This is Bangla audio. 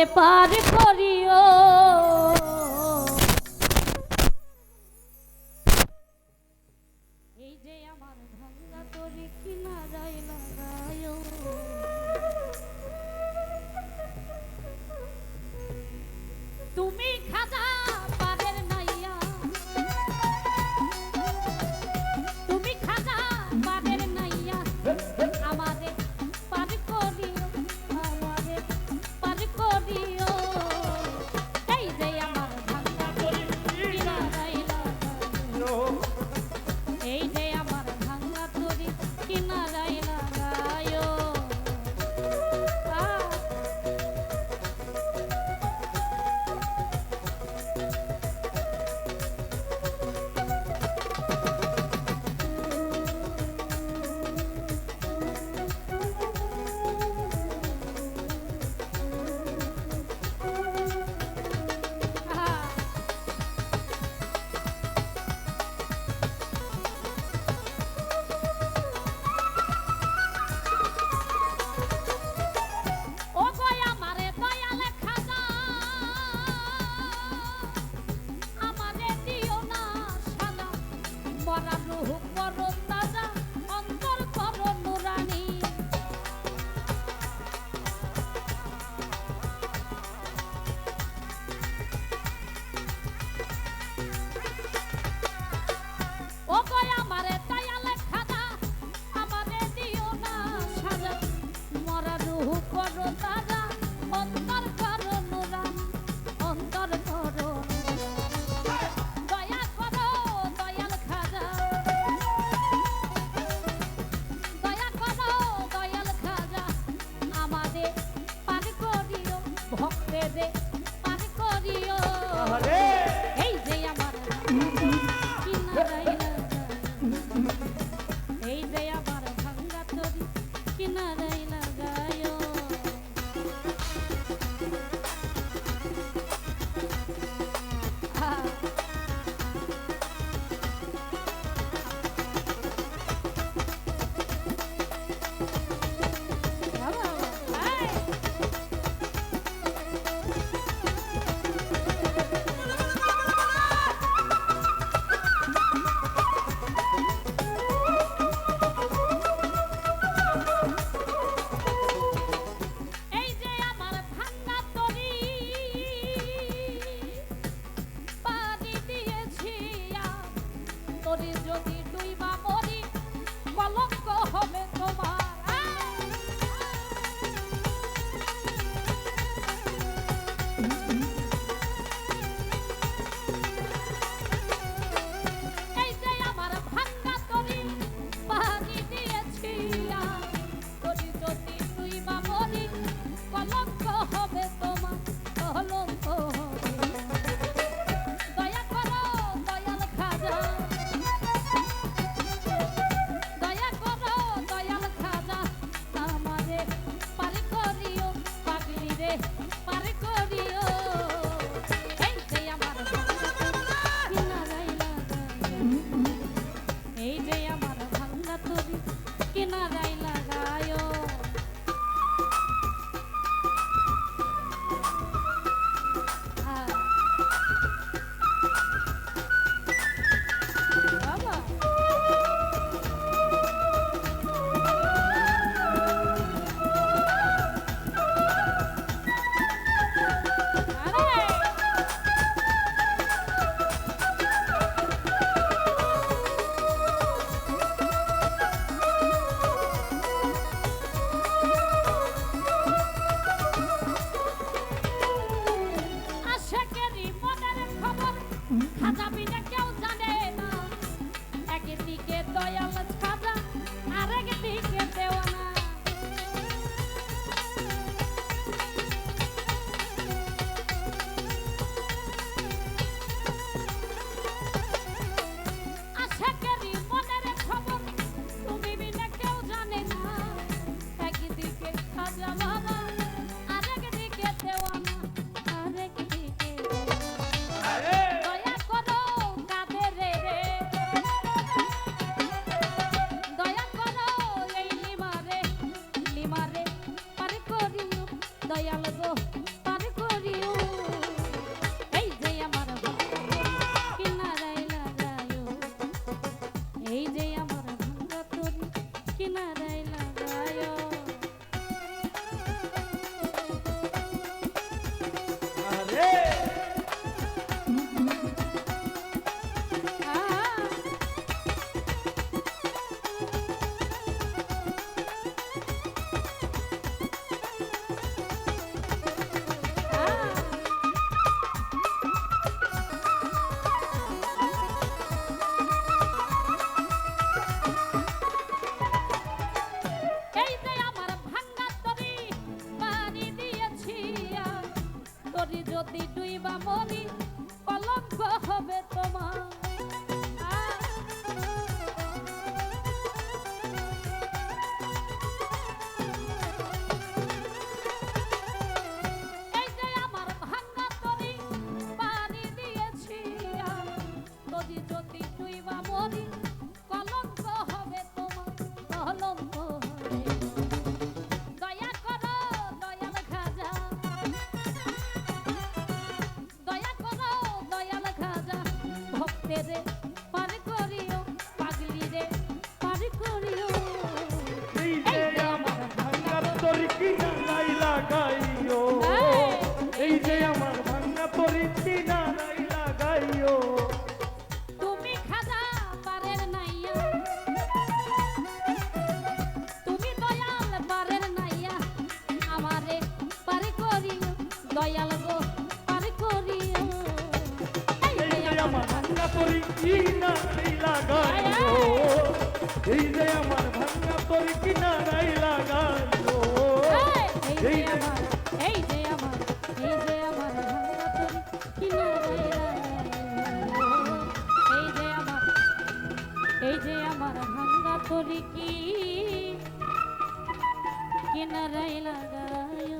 আমারে পার করিও এই যে আমার ভাঙ্গা তরি কিনারায় লাগায়ো তুমি খাজা পারের নাইয়া তুমি খাজা পারের নাইয়া আমারে পার করিও আমারে পার করিও এই যে আমার ভাঙ্গা তরি কিনারায় লাগায়ো এই যে আমার ভাঙ্গা তরি কিনারায় লাগায়ো এই যে আমার এই যে আমার ভাঙ্গা তরি কিনারায় লাগায়ো বা মরি কলঙ্ক হবে তোমার এই যে আমার ভাঙা তরি পানি দিয়েছি যদি যদি তুই বা মরি কলঙ্ক হবে তোমার কলঙ্ক হবে দয়া করো দয়াল খাজা দয়া করো দয়াল খাজা ভক্তেরে পার করিও পাগলি রে পার করিও এই যে আমার ভাঙা তরি কিনারাই লাগাইও এই যে আমার ভাঙা তরি কিনারাই লাগাইও তুমি খাজা পারের নাইয়া তুমি দয়াল পারের নাইয়া আমারে পার করিও দয়াল গো পার করিও এই যে আমার ভাঙা তরি কিনারাই লাগাইও এই যে আমার ভাঙা তরি কিনারাই লাগাইও এই যে আমার এই যে আমার এই যে আমার ভাঙা তরি কিনারাই লাগাইও এই যে আমার ভাঙা তরি কি কিনারাই লাগাইও